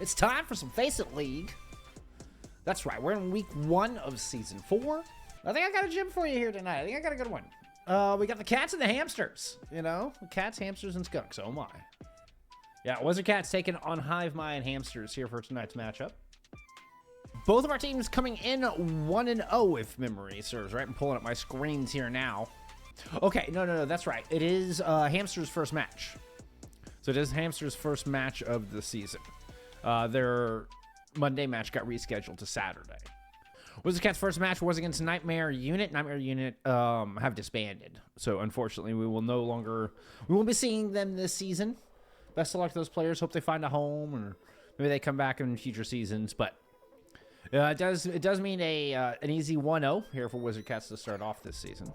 It's time for some FACEIT League. That's right, we're in week 1 of season 4. I think I got a gym for you here tonight. I think I got a good one. We got the cats and the hamsters. You know, cats, hamsters, and skunks. Oh my. Yeah, Wizard Cats taking on Hivemind Hamsters here for tonight's matchup. Both of our teams coming in 1-0 if memory serves, right? I'm pulling up my screens here now. Okay, no, that's right. It is Hamsters' first match. So it is Hamsters' first match of the season. Their Monday match got rescheduled to Saturday. Wizard Cats' first match was against Nightmare Unit. Nightmare Unit have disbanded. So unfortunately, we won't be seeing them this season. Best of luck to those players. Hope they find a home, or maybe they come back in future seasons. But it does mean an easy 1-0 here for Wizard Cats to start off this season.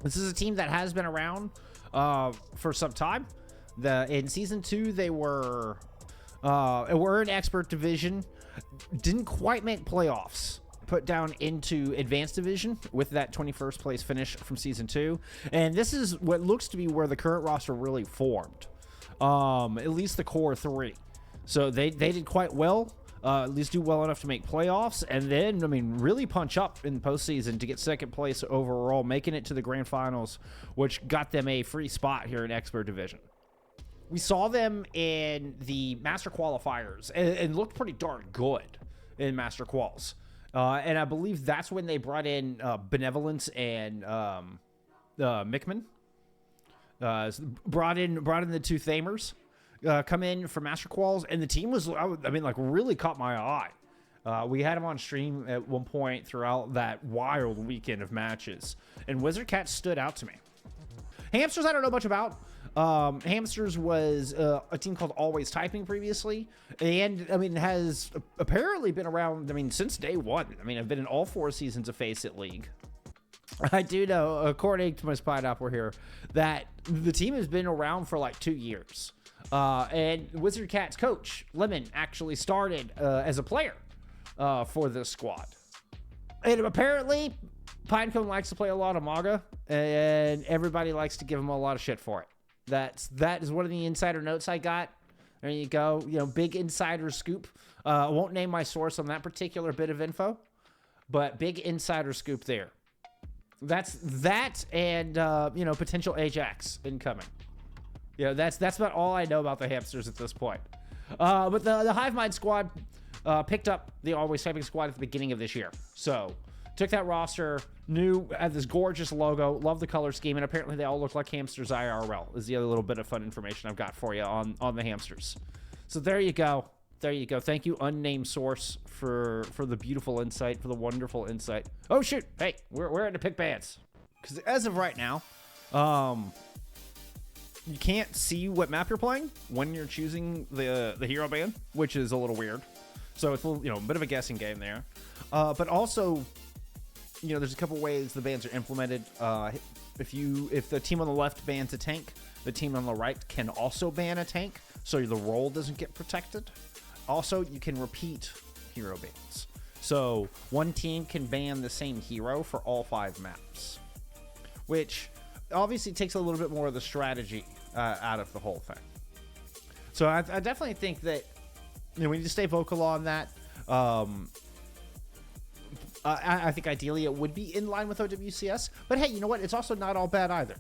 This is a team that has been around for some time. In season 2, they were in expert division, didn't quite make playoffs, put down into advanced division with that 21st place finish from season 2, and this is what looks to be where the current roster really formed, at least the core 3. So they did quite well, at least do well enough to make playoffs, and then, I mean, really punch up in postseason to get second place overall, making it to the grand finals, which got them a free spot here in expert division. We saw them in the Master Qualifiers and looked pretty darn good in Master Quals. And I believe that's when they brought in Benevolence and Mickman. Brought in the two Thamers come in for Master Quals, and the team was, I mean, like, really caught my eye. We had them on stream at one point throughout that wild weekend of matches, and Wizard Cats stood out to me. Hamsters, I don't know much about. Hamsters was a team called Always Typing previously, and I mean has apparently been around, I mean, since day 1. I mean, I've been in all 4 seasons of FACEIT League. I do know, according to my spy doppler here, that the team has been around for like 2 years. And Wizard Cats coach Lemon actually started as a player for this squad. And apparently Pinecone likes to play a lot of MAGA, and everybody likes to give him a lot of shit for it. That is one of the insider notes I got. There you go. You know, big insider scoop. I won't name my source on that particular bit of info, but big insider scoop there. That's that, and you know, potential Ajax incoming. You know, that's about all I know about the Hamsters at this point. But the Hivemind squad picked up the Always Typing squad at the beginning of this year. So took that roster, had this gorgeous logo, love the color scheme, and apparently they all look like Hamsters IRL, is the other little bit of fun information I've got for you on the Hamsters. So there you go. There you go. Thank you, unnamed source, for the beautiful insight, for the wonderful insight. Oh, shoot. Hey, we're in to pick bands. Because as of right now, you can't see what map you're playing when you're choosing the hero band, which is a little weird. So it's a little, you know, a bit of a guessing game there. But also, you know, there's a couple ways the bans are implemented. If the team on the left bans a tank, the team on the right can also ban a tank, so the role doesn't get protected. Also, you can repeat hero bans. So one team can ban the same hero for all 5 maps, which obviously takes a little bit more of the strategy out of the whole thing. So I definitely think that, you know, we need to stay vocal on that. I think ideally it would be in line with OWCS, but hey, you know what? It's also not all bad either.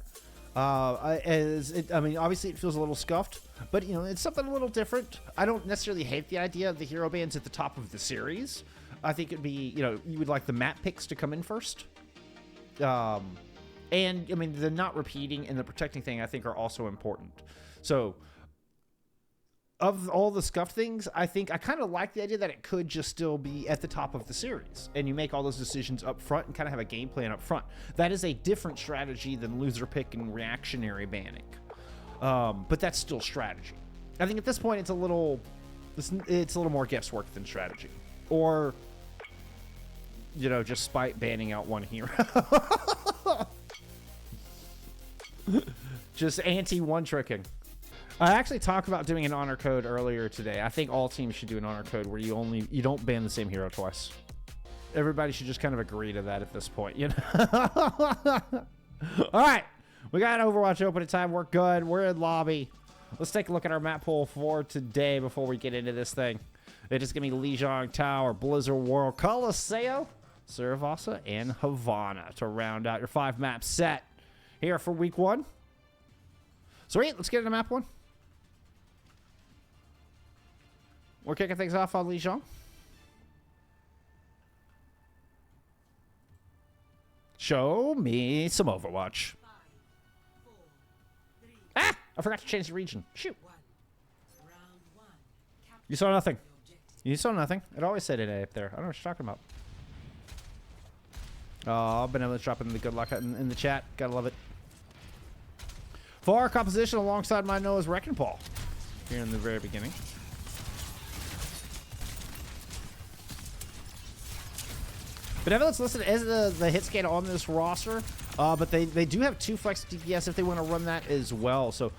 I mean, obviously it feels a little scuffed, but you know, it's something a little different. I don't necessarily hate the idea of the hero bans at the top of the series. I think it'd be, you know, you would like the map picks to come in first. And I mean, the not repeating and the protecting thing, I think, are also important. So of all the scuffed things, I think I kind of like the idea that it could just still be at the top of the series, and you make all those decisions up front and kind of have a game plan up front. That is a different strategy than loser pick and reactionary banning, but that's still strategy. I think at this point it's a little more guesswork than strategy, or, you know, just spite banning out one hero. Just anti-one tricking. I actually talked about doing an honor code earlier today. I think all teams should do an honor code where you don't ban the same hero twice. Everybody should just kind of agree to that at this point, you know? All right, we got Overwatch open at time. We're good. We're in lobby. Let's take a look at our map pool for today before we get into this thing. It is going to be Lijiang Tower, Blizzard World, Colosseo, Saravasa, and Havana to round out your 5-map set here for week 1. Sweet, let's get into map 1. We're kicking things off on Lijiang. Show me some Overwatch. Ah! I forgot to change the region. Shoot. You saw nothing. You saw nothing. It always said it up there. I don't know what you're talking about. Oh, Benevolence dropping the good luck in the chat. Gotta love it. For our composition alongside my Noah's Wrecking Ball here in the very beginning. Benevolence listed as the hit scan on this roster, but they do have 2 flex DPS if they want to run that as well. So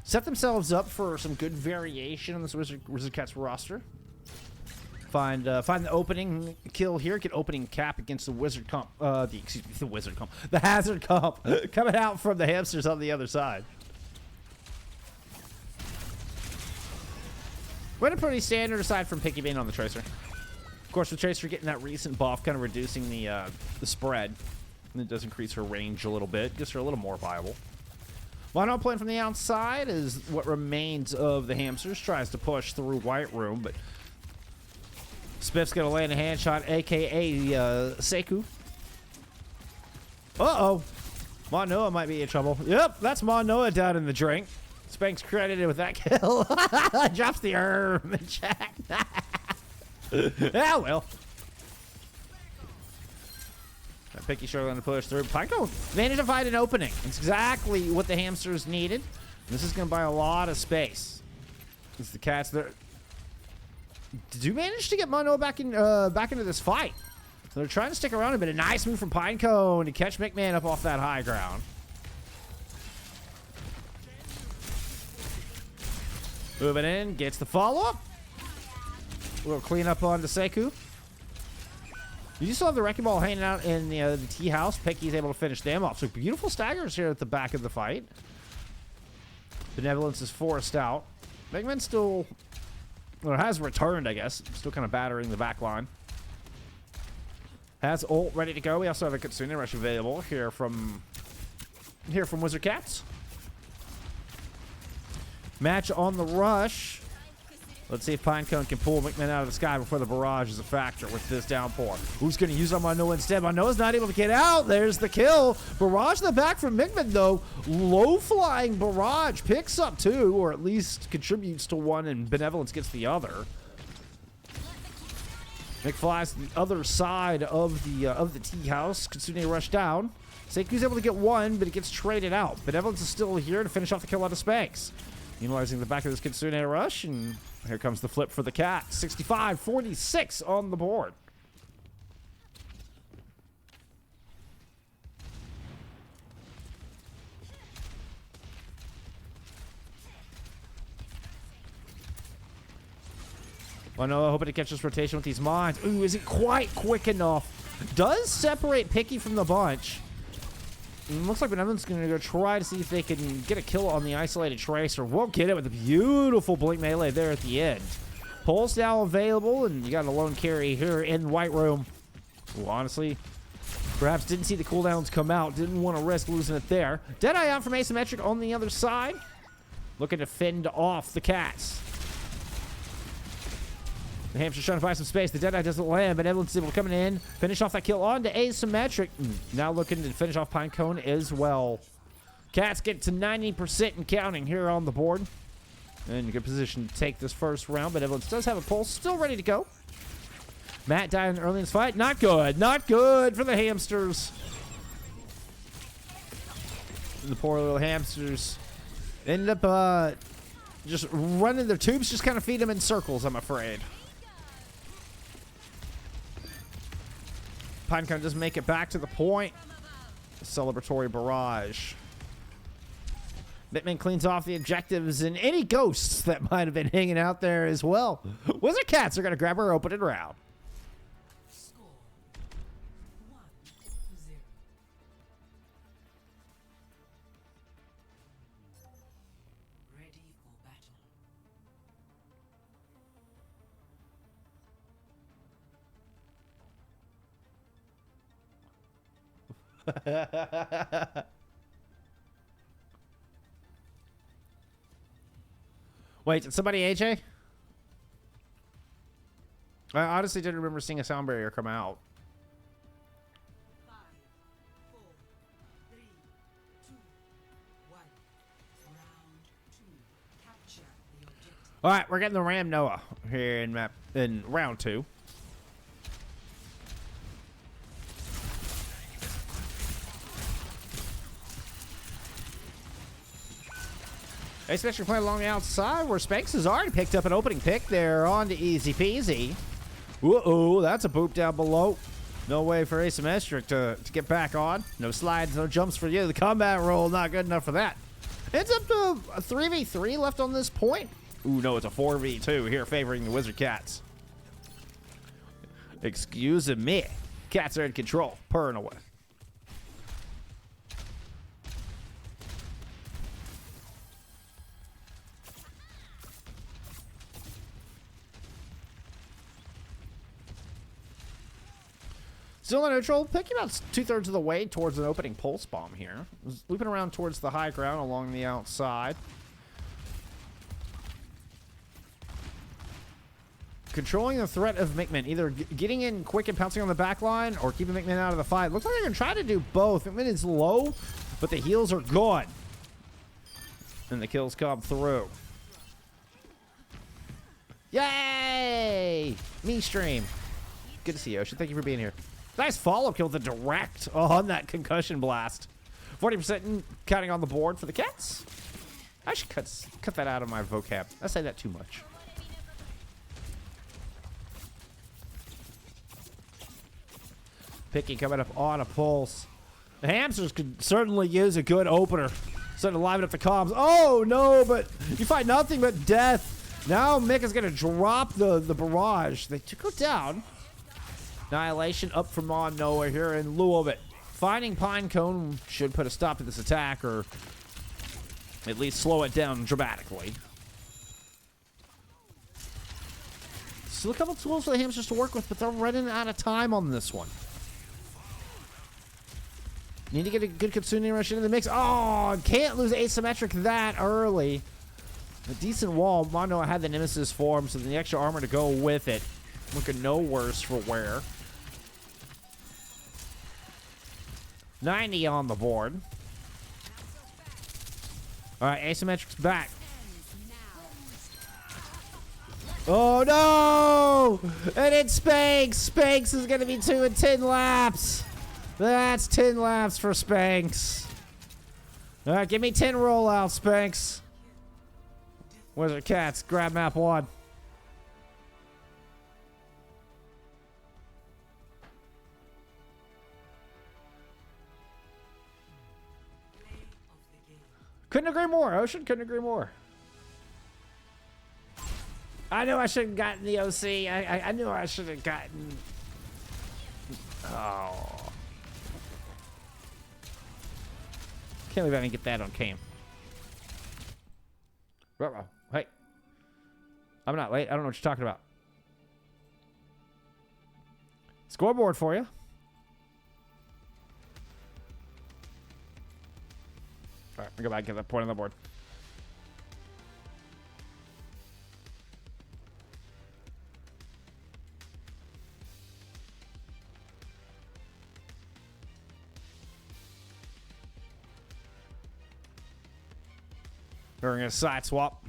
set themselves up for some good variation on this Wizard Cats roster. Find the opening kill here. Get opening cap against the Wizard comp. The Hazard comp coming out from the Hamsters on the other side. Went a pretty standard aside from Picky being on the Tracer. Of course, with Tracer getting that recent buff, kind of reducing the spread. And it does increase her range a little bit. Gives her a little more viable. Mono playing from the outside is what remains of the Hamsters. Tries to push through White Room, but Spiff's going to land a hand shot, a.k.a. Seku. Uh-oh. Monoa might be in trouble. Yep, that's Monoa down in the drink. Spank's credited with that kill. Drops the herb in chat. Yeah, well. Picky struggling to push through. Pyco managed to find an opening. It's exactly what the Hamsters needed. This is going to buy a lot of space. It's the Cats there. Do manage to get Mono back into this fight. So they're trying to stick around a bit. A nice move from Pinecone to catch McMahon up off that high ground. Moving in, gets the follow-up. A little cleanup on the Seku. You still have the Wrecking Ball hanging out in the tea house. Picky's able to finish them off. So beautiful staggers here at the back of the fight. Benevolence is forced out. McMahon still, well, has returned, I guess. Still kind of battering the back line. Has ult ready to go. We also have a Kitsune Rush available here from Wizard Cats. Match on the rush. Let's see if Pinecone can pull McMahon out of the sky before the barrage is a factor with this downpour. Who's going to use on Monoa instead? Monoa's not able to get out. There's the kill. Barrage in the back from McMahon, though. Low-flying barrage picks up 2, or at least contributes to 1, and Benevolence gets the other. Mick flies to the other side of the tea house. Kitsune rush down. Seku's able to get 1, but it gets traded out. Benevolence is still here to finish off the kill out of Spanx. Utilizing the back of this Kitsune rush, and here comes the flip for the Cat. 65-46 on the board. Monoa hoping to catch this rotation with these mines. Ooh, isn't quite quick enough. Does separate Picky from the bunch. Looks like Benevolence going to go try to see if they can get a kill on the isolated Tracer. Won't get it with a beautiful blink melee there at the end. Pulse now available, and you got a lone carry here in White Room. Who honestly, perhaps didn't see the cooldowns come out. Didn't want to risk losing it there. Deadeye out from Asymmetric on the other side. Looking to fend off the Cats. The Hamster's trying to find some space. The Deadeye doesn't land, but Benevolence is able to come in, finish off that kill on to Asymmetric. Now looking to finish off Pinecone as well. Cats get to 90% and counting here on the board. In a good position to take this first round. Benevolence does have a pulse, still ready to go. Matt dying early in this fight. Not good. Not good for the Hamsters. The poor little Hamsters ended up just running their tubes, just kind of feed them in circles, I'm afraid. Pinecone does make it back to the point. Celebratory barrage. Bitman cleans off the objectives and any ghosts that might have been hanging out there as well. Wizard Cats are going to grab her opening round. Ready Wait, did somebody AJ? I honestly didn't remember seeing a sound barrier come out. 5, 4, 3, 2, 1. Round 2. Capture the objective. All right, we're getting the Ram Noah here in round 2. Asymmetric play along the outside where Spanx has already picked up an opening pick there on to easy peasy. Uh-oh, that's a boop down below. No way for Asymmetric to get back on. No slides, no jumps for you. The combat roll, not good enough for that. It's up to a 3v3 left on this point. Ooh, no, it's a 4v2 here favoring the Wizard Cats. Excuse me. Cats are in control, purring away. Still in neutral, picking about 2/3 of the way towards an opening pulse bomb here. Looping around towards the high ground along the outside. Controlling the threat of Mickman, either getting in quick and pouncing on the back line or keeping Mickman out of the fight. Looks like they're going to try to do both. Mickman is low, but the heals are gone. And the kills come through. Yay! Me stream. Good to see you, Ocean. Thank you for being here. Nice follow kill with the direct on that concussion blast. 40% counting on the board for the Cats. I should cut that out of my vocab. I say that too much. Picky coming up on a pulse. The Hamsters could certainly use a good opener. Starting to liven up the comms. Oh no, but you find nothing but death. Now Mick is gonna drop the barrage. They took it down. Annihilation up from on nowhere here in lieu of it. Finding Pinecone should put a stop to this attack or at least slow it down dramatically. Still a couple tools for the Hamsters to work with, but they're running out of time on this one. Need to get a good Kitsune rush into the mix. Oh, can't lose asymmetric that early. A decent wall. Mono had the Nemesis form, so the extra armor to go with it. Looking no worse for wear. 90 on the board. All right, asymmetric's back. Oh no! And it's Spanx. Spanx is gonna be 2 in 10 laps. That's 10 laps for Spanx. All right, give me 10 rollouts, Spanx. Wizard Cats, grab map 1. Couldn't agree more, Ocean. Couldn't agree more. I knew I should have gotten the OC. I knew I should have gotten... Oh. Can't believe I didn't get that on cam. Ruh-roh. Hey. I'm not late. I don't know what you're talking about. Scoreboard for you. All right, we go back and get that point on the board. We're going to side swap.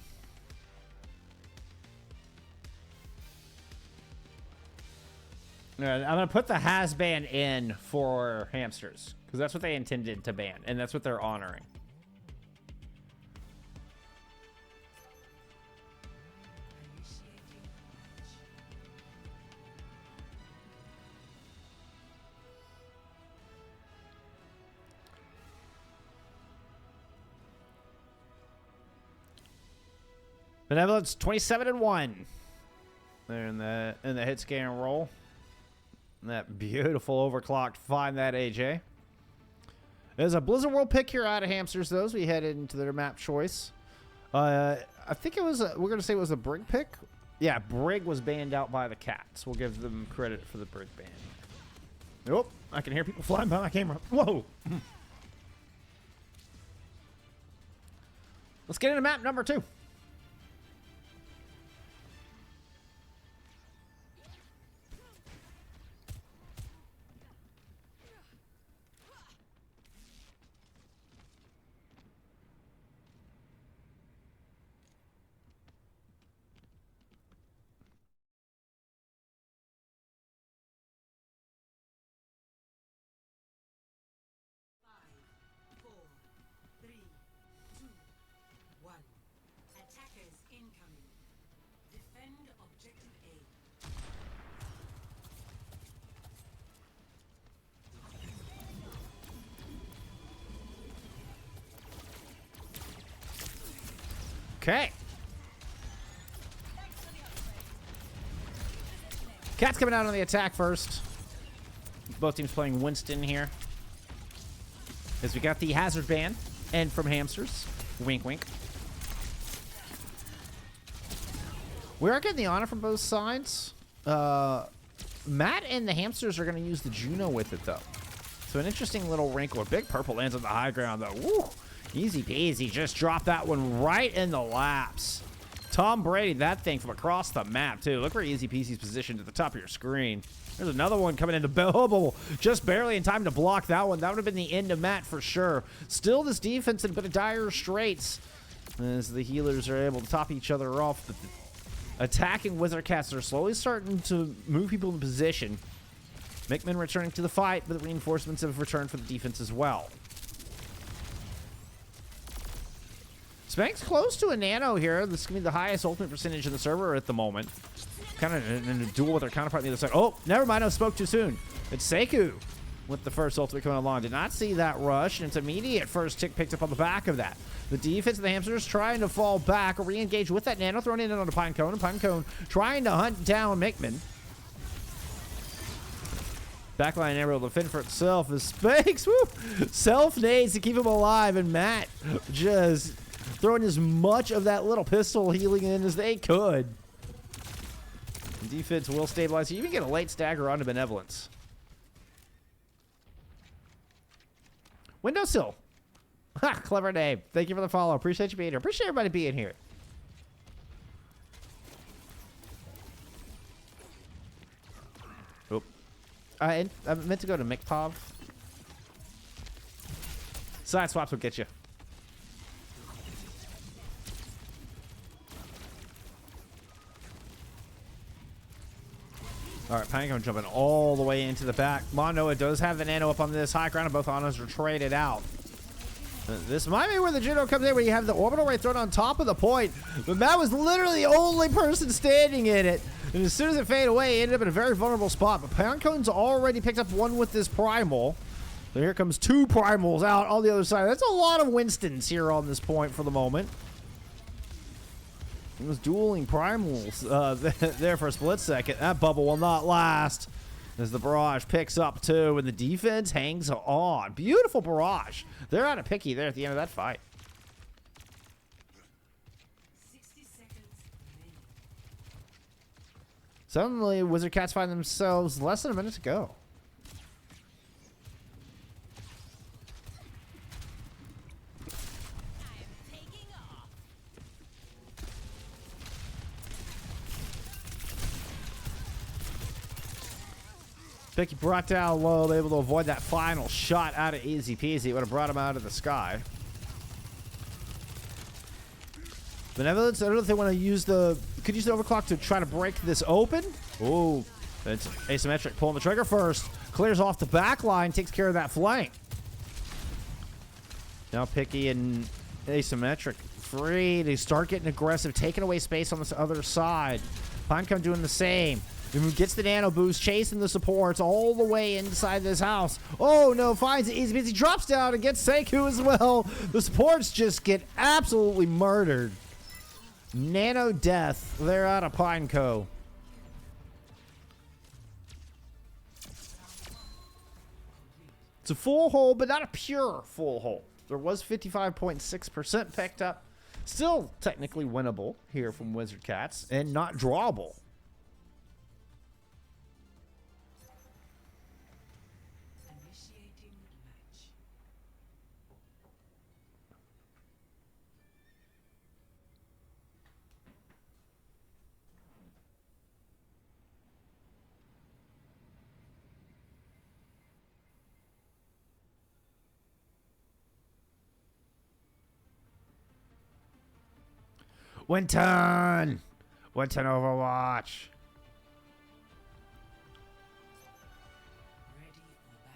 I'm going to put the has ban in for Hamsters because that's what they intended to ban, and that's what they're honoring. Benevolence 27-1. There in the hit scan roll. That beautiful overclocked. Find that AJ. There's a Blizzard World pick here out of Hamsters. Those we headed into their map choice. I think it was. We're gonna say it was a Brig pick. Yeah, Brig was banned out by the Cats. We'll give them credit for the Brig ban. Oh, I can hear people flying by my camera. Whoa. Let's get into map number 2. Four, three, two, one. Attackers incoming. Defend objective A. Okay. Cat's coming out on the attack first. Both teams playing Winston here. As we got the hazard ban and from Hamsters. Wink, wink. We are getting the honor from both sides. Matt and the Hamsters are going to use the Juno with it, though. So an interesting little wrinkle. A big purple lands on the high ground, though. Woo! Easy peasy. Just drop that one right in the laps. Tom Brady, that thing from across the map, too. Look where Easy Peasy's positioned at the top of your screen. There's another one coming into Bubble. Just barely in time to block that one. That would have been the end of Matt for sure. Still, this defense in a bit of dire straits as the healers are able to top each other off. But the attacking Wizard Cats are slowly starting to move people in position. Mickman returning to the fight, but the reinforcements have returned for the defense as well. Spank's close to a nano here. This is going to be the highest ultimate percentage in the server at the moment. Kind of in a duel with their counterpart on the other side. Oh, never mind. I spoke too soon. It's Seku with the first ultimate coming along. Did not see that rush, and it's immediate first tick picked up on the back of that. The defense of the Hamsters trying to fall back or re-engage with that nano, thrown in on a Pinecone. And Pinecone trying to hunt down Mickman. Backline able to defend for itself as Spanks, woo, self-nades to keep him alive, and Matt just throwing as much of that little pistol healing in as they could. The defense will stabilize. You even get a late stagger onto Benevolence. Windowsill. Ha, clever name. Thank you for the follow. Appreciate you being here. Appreciate everybody being here. Oop. I meant to go to McPov. Side swaps will get you. All right, Pinecone jumping all the way into the back. Monoa does have the nano up on this high ground, and both Anos are traded out. This might be where the Juno comes in, where you have the orbital ray thrown on top of the point. But Matt was literally the only person standing in it. And as soon as it faded away, he ended up in a very vulnerable spot. But Pinecone's already picked up one with this Primal. So here comes 2 Primals out on the other side. That's a lot of Winstons here on this point for the moment. It was dueling Primals there for a split second. That bubble will not last as the barrage picks up too, and the defense hangs on. Beautiful barrage. They're out of picky there at the end of that fight. 60 seconds remaining. Suddenly, Wizard Cats find themselves less than a minute to go. Picky brought down low, able to avoid that final shot out of Easy Peasy. It would have brought him out of the sky. Benevolence, I don't know if they want to use the... Could use the overclock to try to break this open. Oh, it's asymmetric. Pulling the trigger first. Clears off the back line, takes care of that flank. Now Picky and asymmetric free. They start getting aggressive, taking away space on this other side. Pinecone doing the same. Gets the nano boost, chasing the supports all the way inside this house. Oh no, finds it easy. He drops down and gets Seku as well. The supports just get absolutely murdered. Nano death. They're out of Pineco. It's a full hole, but not a pure full hole. There was 55.6% picked up. Still technically winnable here from Wizard Cats and not drawable. Winton! Winton Overwatch. Ready for battle.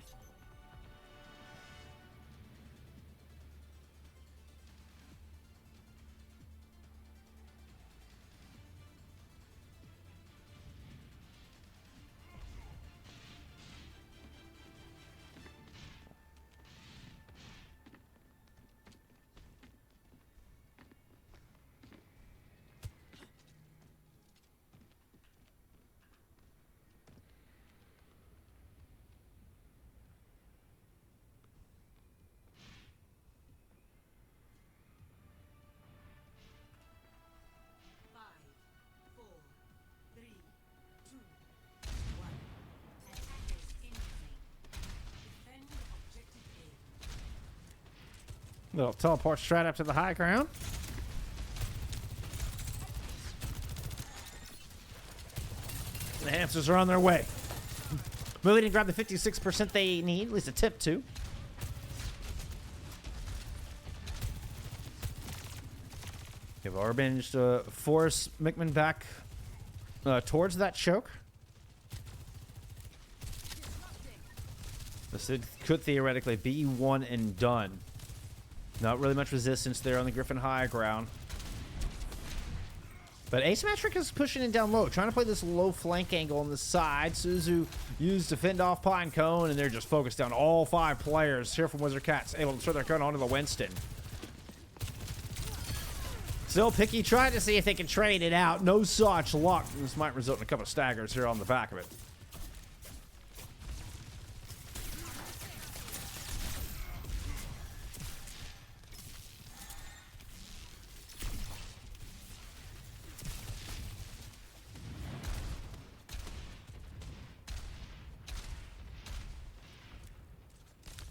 Five, four, three, two, one. Attackers incoming. Defend objective A. Little teleport straight up to the high ground. The hamsters are on their way. Moving to grab the 56% they need, at least a tip to. They've managed to force Mickman back towards that choke. This could theoretically be one and done. Not really much resistance there on the Griffin high ground. But Asymmetric is pushing it down low, trying to play this low flank angle on the side. Suzu used to fend off Pinecone, and they're just focused down all 5 players here from Wizard Cats, able to throw their gun onto the Winston. Still, Picky trying to see if they can trade it out. No such luck. This might result in a couple of staggers here on the back of it.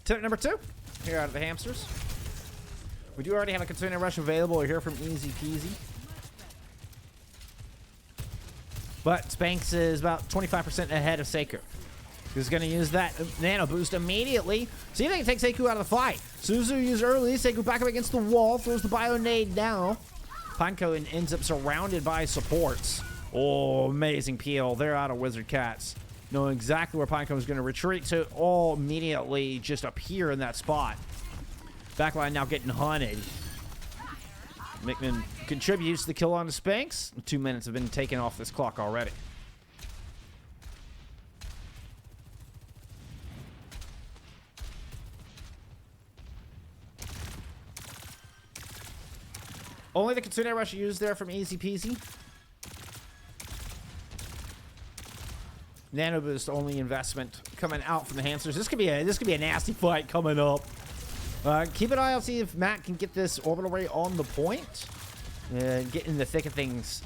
Tip number 2, here out of the Hamsters. We do already have a Container Rush available here from Easy Peasy. But Spanx is about 25% ahead of Seiko. He's going to use that nano boost immediately. See if they can take Seiko out of the fight. Suzu used early. Seiko back up against the wall. Throws the Bio Nade down. Pinecone ends up surrounded by supports. Oh, amazing peel. They're out of Wizard Cats. Knowing exactly where Pinecone is going to retreat to, all immediately just appear in that spot. Backline now getting hunted. Mickman contributes to the kill on the Spanx. 2 minutes have been taken off this clock already. Only the Kitsune Rush used there from Easy Peasy. Nano boost only investment coming out from the Hamsters. This could be a nasty fight coming up. Keep an eye out, see if Matt can get this orbital ray on the point and get in the thick of things.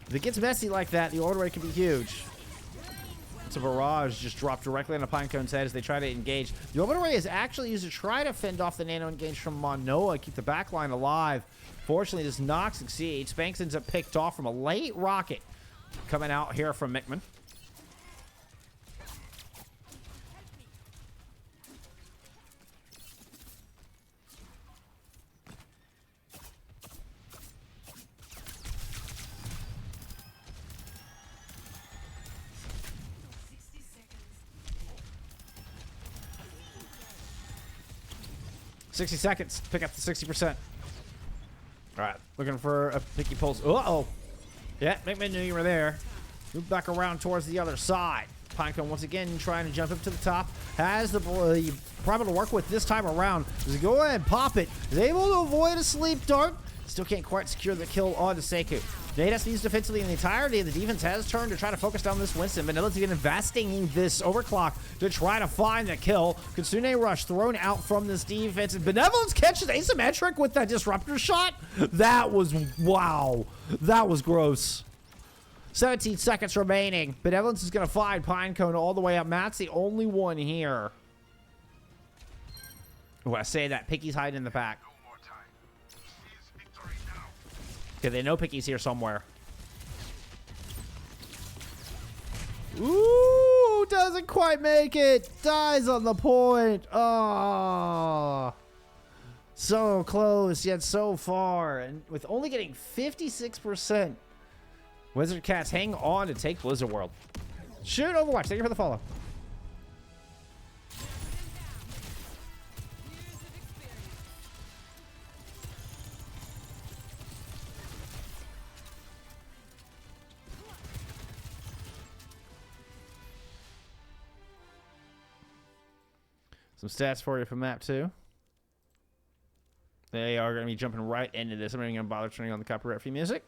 If it gets messy like that, the orbital ray can be huge. It's a barrage just dropped directly on the Pinecone's head as they try to engage. The orbital ray is actually used to try to fend off the nano engage from Monoa, keep the backline alive. Fortunately, does not succeed. Spanx ends up picked off from a late rocket coming out here from Mickman. $60 seconds. Pick up the 60%. All right. Looking for a picky pulse. Uh-oh. Yeah, Mickman knew you were there. Move back around towards the other side. Pinecone once again trying to jump up to the top. Has the problem to work with this time around. Does he go ahead and pop it? Is able to avoid a sleep dart. Still can't quite secure the kill onto Seiko. Nate has to use defensively in the entirety. The defense has turned to try to focus down this Winston. Manila's even investing this overclock to try to find the kill. Kitsune Rush thrown out from this defense. And Benevolence catches Asymmetric with that disruptor shot. That was, wow. That was gross. 17 seconds remaining. Benevolence is going to find Pinecone all the way up. Matt's the only one here. Oh, I say that. Picky's hiding in the back. Okay, they know Picky's here somewhere. Ooh, doesn't quite make it. Dies on the point. Oh. So close, yet so far. And with only getting 56%, Wizard Cats hang on to take Blizzard World. Shoot, Overwatch. Thank you for the follow. Some stats for you from map 2. They are going to be jumping right into this. I'm not even going to bother turning on the copyright-free music.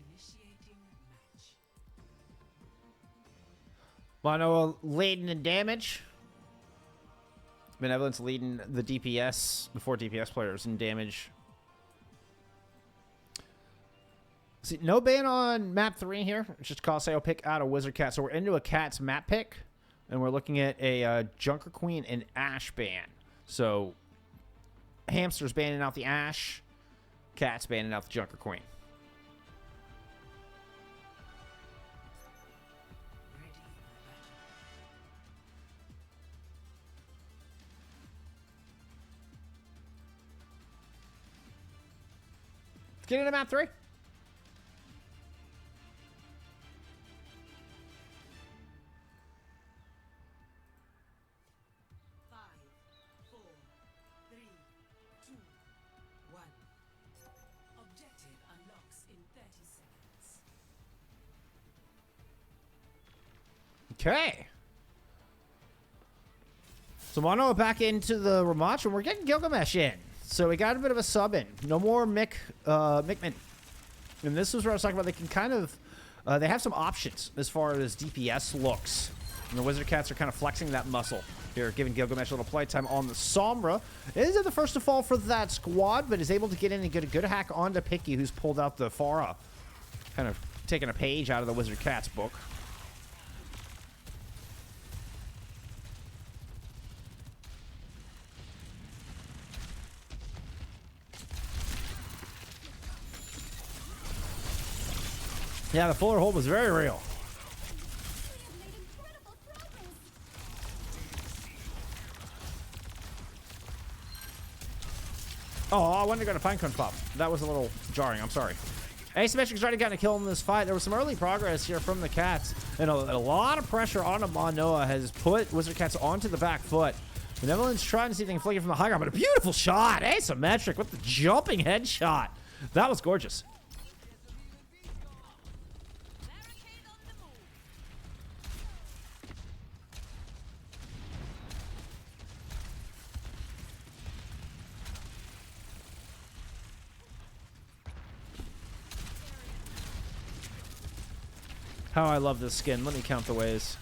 Initiating match. Mono leading in damage. Benevolence leading the DPS, the 4 DPS players in damage. See, no ban on map 3 here. It's just Colosseo pick out a Wizard Cat. So we're into a Cat's map pick. And we're looking at a Junker Queen and Ashe ban. So Hamsters banning out the Ashe. Cats banning out the Junker Queen. Ready for Let's get into map 3. Objective unlocks in 30 seconds. Okay. So Mono back into the Ramach, and we're getting Gilgamesh in. So we got a bit of a sub in. No more Mickman. And this is where I was talking about. They can kind of, they have some options as far as DPS looks. And the Wizard Cats are kind of flexing that muscle here, giving Gilgamesh a little playtime on the Sombra. Isn't the first to fall for that squad, but is able to get in and get a good hack onto Picky, who's pulled out the Pharah. Kind of taking a page out of the Wizard Cats book. Yeah, the Fuller hold was very real. Oh, I wanted to go to Pinecone Pop. That was a little jarring. I'm sorry. Asymmetric's already gotten a kill in this fight. There was some early progress here from the Cats. And a lot of pressure on Manoa has put Wizard Cats onto the back foot. Benevolence trying to see if they can flick it from the high ground, but a beautiful shot. Asymmetric with the jumping headshot. That was gorgeous. How I love this skin. Let me count the ways.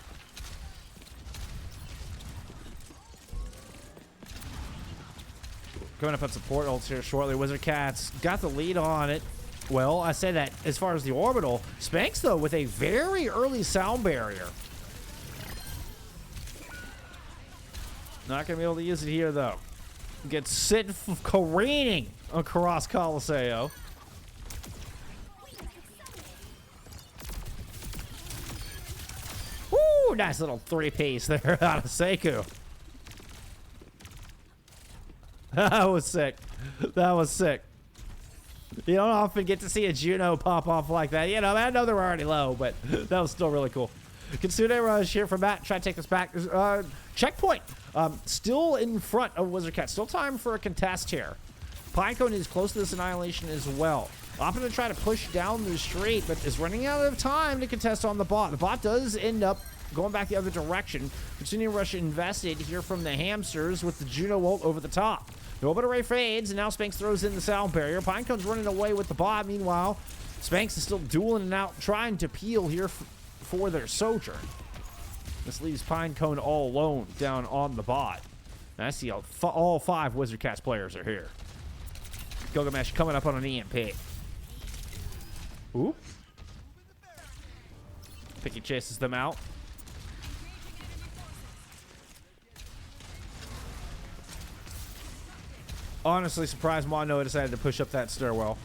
Going up on support ults here shortly. Wizard Cats got the lead on it. Well, I say that as far as the orbital. Spanx, though, with a very early sound barrier. Not going to be able to use it here, though. Gets Sid careening across Colosseo. Woo! Nice little 3-piece there out of Seku. That was sick. That was sick. You don't often get to see a Juno pop off like that. You know, I know they're already low, but that was still really cool. Kitsune Rush here from Matt. Try to take this back. Checkpoint. Still in front of Wizard Cat. Still time for a contest here. Pinecone is close to this annihilation as well. Opting to try to push down the street, but is running out of time to contest on the bot. The bot does end up going back the other direction. Kitsune Rush invested here from the Hamsters with the Juno ult over the top. The orbit array fades, and now Spanx throws in the sound barrier. Pinecone's running away with the bot. Meanwhile, Spanx is still dueling out, trying to peel here for their Sojourn. This leaves Pinecone all alone down on the bot. And I see all 5 Wizard Cats players are here. Gilgamesh coming up on an EMP. Oop. Picky chases them out. Honestly surprised Mono decided to push up that stairwell.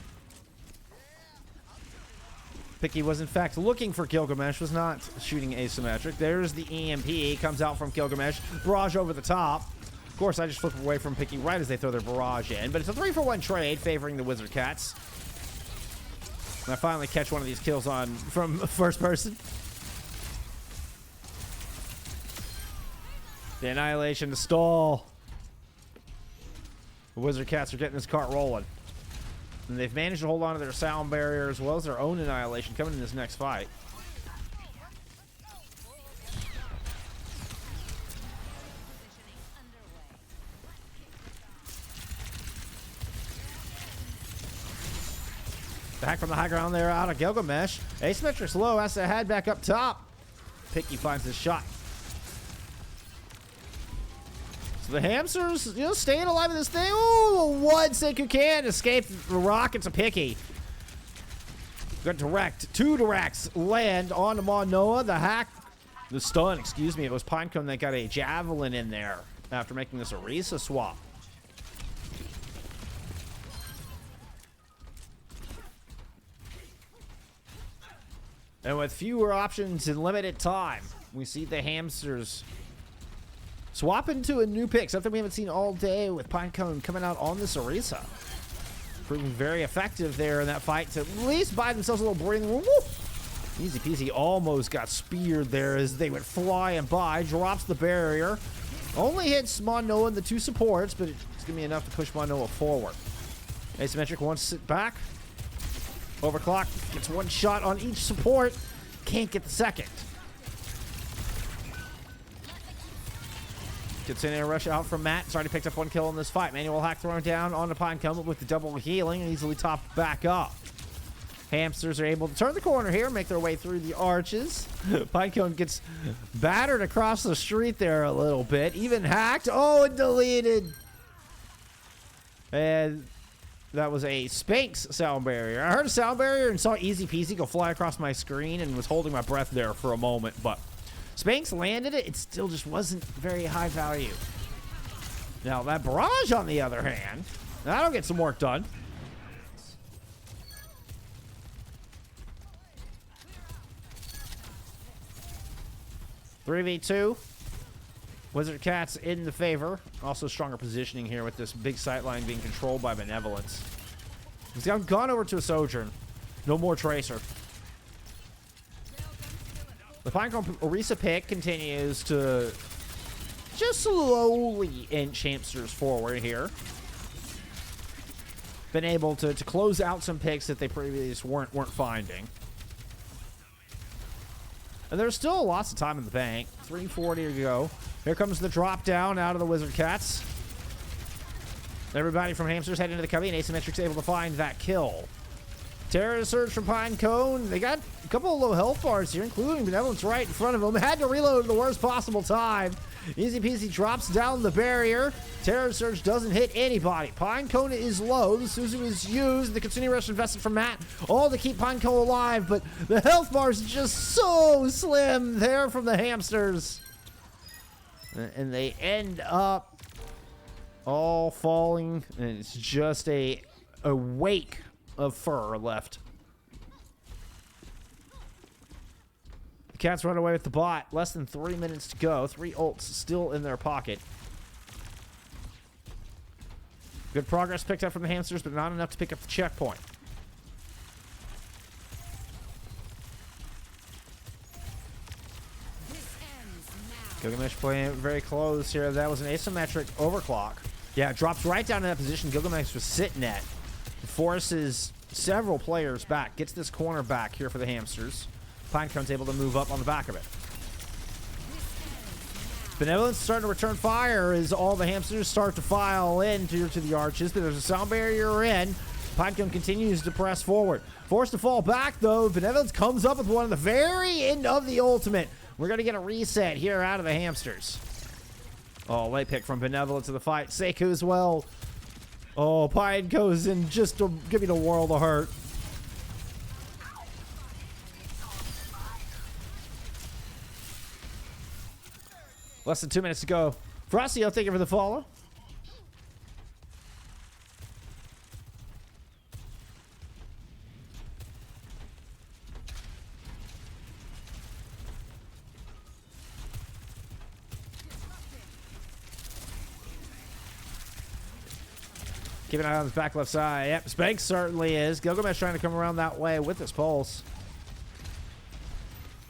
Picky was in fact looking for Gilgamesh, was not shooting asymmetric. There's the EMP, comes out from Gilgamesh. Barrage over the top. course, I just flip away from picking right as they throw their barrage in. But it's a 3-for-1 trade favoring the Wizard Cats. And I finally catch one of these kills from first person. The Annihilation to stall. The Wizard Cats are getting this cart rolling. And they've managed to hold on to their sound barrier as well as their own Annihilation coming in this next fight. Back from the high ground there out of Gilgamesh. Asymmetric's low, has to head back up top. Picky finds his shot. So the Hamsters, staying alive in this thing. Ooh, one Senku can escape the rockets of Picky. Good direct. 2 directs land onto Manoa. The stun, excuse me. It was Pinecone that got a javelin in there after making this Orisa swap. And with fewer options and limited time, we see the Hamsters swap into a new pick, something we haven't seen all day with Pinecone coming out on this Orisa. Proving very effective there in that fight to at least buy themselves a little breathing room. Woo! Easy peasy, almost got speared there as they went flying by. Drops the barrier. Only hits Manoa and the 2 supports, but it's going to be enough to push Manoa forward. Asymmetric wants to sit back. Overclock gets 1 shot on each support. Can't get the second. Gets in there, rush out from Matt. It's already picked up 1 kill in this fight. Manual hack thrown down onto Pinecone with the double healing and easily topped back up. Hamsters are able to turn the corner here, make their way through the arches. Pinecone gets battered across the street there a little bit. Even hacked. Oh, and deleted. And that was a Spanx sound barrier. I heard a sound barrier and saw Easy Peasy go fly across my screen and was holding my breath there for a moment, but Spanx landed it. It still just wasn't very high value. Now, that barrage, on the other hand, that'll get some work done. "3v2. Wizard Cats in the favor. Also stronger positioning here with this big sightline being controlled by Benevolence. He's gone over to a Sojourn. No more Tracer. The Pinecone Orisa pick continues to just slowly inch Hamsters forward here. Been able to close out some picks that they previously weren't finding. And there's still lots of time in the bank. 3:40 to go. Here comes the drop down out of the Wizard Cats. Everybody from Hamsters heading into the cubby, and Asymmetric's able to find that kill. Terror Surge from Pinecone. They got a couple of low health bars here, including Benevolence right in front of them. Had to reload at the worst possible time. Easy Peasy drops down the barrier. Terror Surge doesn't hit anybody. Pinecone is low. The Suzu is used. The Kitsune Rush invested from Matt. All to keep Pinecone alive, but the health bars just so slim there from the Hamsters. And they end up all falling, and it's just a wake of fur left. The Cats run away with the bot. Less than 3 minutes to go. 3 ults still in their pocket. Good progress picked up from the Hamsters, but not enough to pick up the checkpoint. Gilgamesh playing very close here. That was an asymmetric overclock. Yeah, it drops right down to that position Gilgamesh was sitting at. Forces several players back. Gets this corner back here for the Hamsters. Pinecone's able to move up on the back of it. Benevolence starting to return fire as all the Hamsters start to file in to the arches, but there's a sound barrier in. Pinecone continues to press forward. Forced to fall back, though. Benevolence comes up with one at the very end of the ultimate. We're going to get a reset here out of the Hamsters. Oh, late pick from Benevolence to the fight. Seku as well. Oh, Pinecone's in just to give me the world of hurt. Less than 2 minutes to go. Colosseo, thank you for the follow. Keep an eye on his back left side. Yep, Spanx certainly is. Gilgamesh trying to come around that way with his pulse.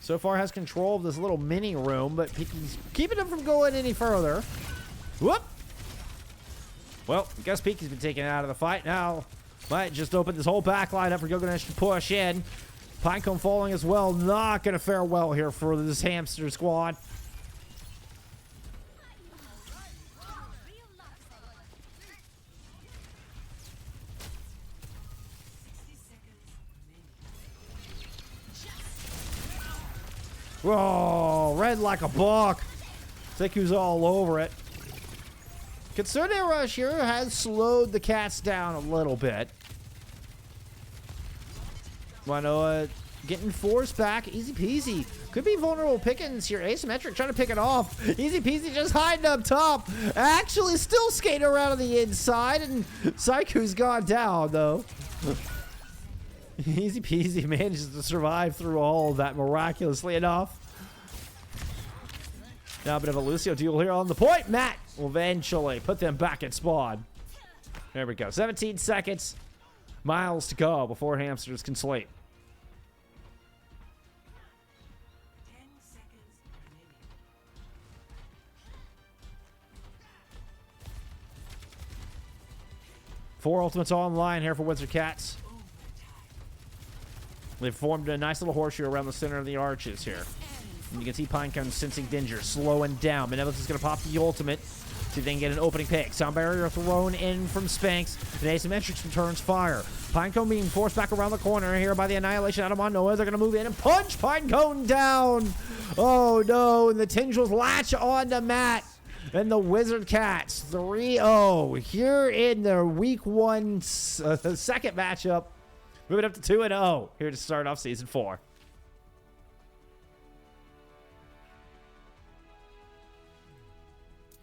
So far has control of this little mini room, but he's keeping him from going any further. Whoop! Well, I guess Peaky's been taken out of the fight now. Might just open this whole back line up for Gilgamesh to push in. Pinecone falling as well. Not going to fare well here for this Hamster squad. Whoa, red like a buck. Seku's all over it. Kitsune Rush here has slowed the cats down a little bit. Wanoa getting forced back. Easy peasy. Could be vulnerable pickings here. Asymmetric trying to pick it off. Easy peasy just hiding up top. Actually still skating around on the inside. And Seku's gone down though. Easy peasy manages to survive through all of that miraculously enough. Now a bit of a Lucio duel here on the point. Matt will eventually put them back at spawn. There we go. 17 seconds. Miles to go before Hamsters can sleep. 10 seconds remaining. 4 ultimates online here for Wizard Cats. They've formed a nice little horseshoe around the center of the arches here. And you can see Pinecone sensing danger, slowing down. Benevolence is going to pop the ultimate. See if they can get an opening pick. Sound barrier thrown in from Spanx. And Asymmetrics returns fire. Pinecone being forced back around the corner here by the Annihilation out of Monoa. They're going to move in and punch Pinecone down. Oh no, and the Tendrils latch onto Matt. And the Wizard Cats 3-0 here in their week 1 second matchup. Moving up to 2-0 here to start off season 4.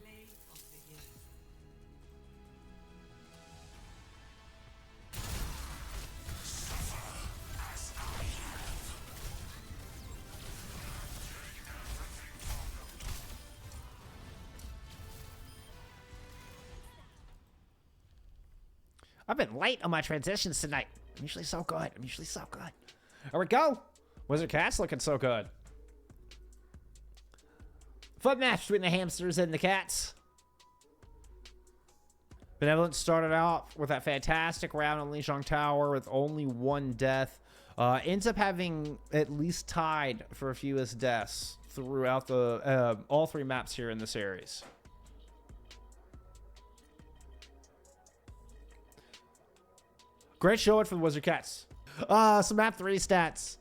Play of the game. I've been late on my transitions tonight. I'm usually so good. There we go. Wizard Cats looking so good. Fun match between the Hamsters and the Cats. Benevolence started out with that fantastic round on Lijiang Tower with only 1 death. Ends up having at least tied for fewest deaths throughout the all 3 maps here in the series. Great showing for the Wizard Cats. Some map 3 stats.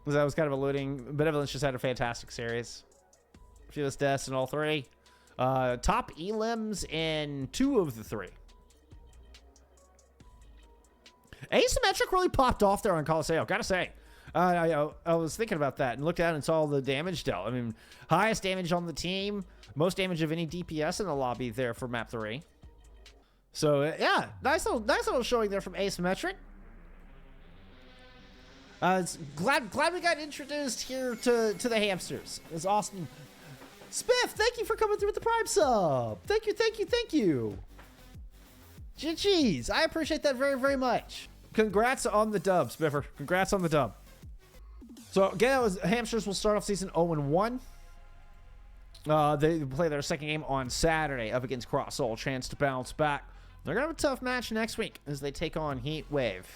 As I was kind of alluding, Benevolence just had a fantastic series. Fewest deaths in all 3. Top elims in 2 of the 3. Asymmetric really popped off there on Colosseo, gotta say. I was thinking about that and looked down and saw the damage dealt. I mean, highest damage on the team, most damage of any DPS in the lobby there for map 3. So yeah, nice little showing there from Asymmetric. It's glad we got introduced here to the Hamsters. It's awesome. Spiff, thank you for coming through with the Prime sub. Thank you. GG's. I appreciate that very, very much. Congrats on the dub, Spiffer. Congrats on the dub. So again, Hamsters will start off season 0-1. They play their second game on Saturday up against Colosseo. Chance to bounce back. They're going to have a tough match next week as they take on Heat Wave.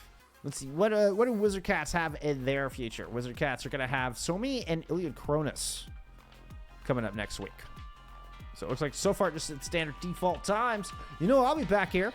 Let's see, what do Wizard Cats have in their future? Wizard Cats are going to have Somi and Iliad Cronus coming up next week. So it looks like so far just at standard default times. You know, I'll be back here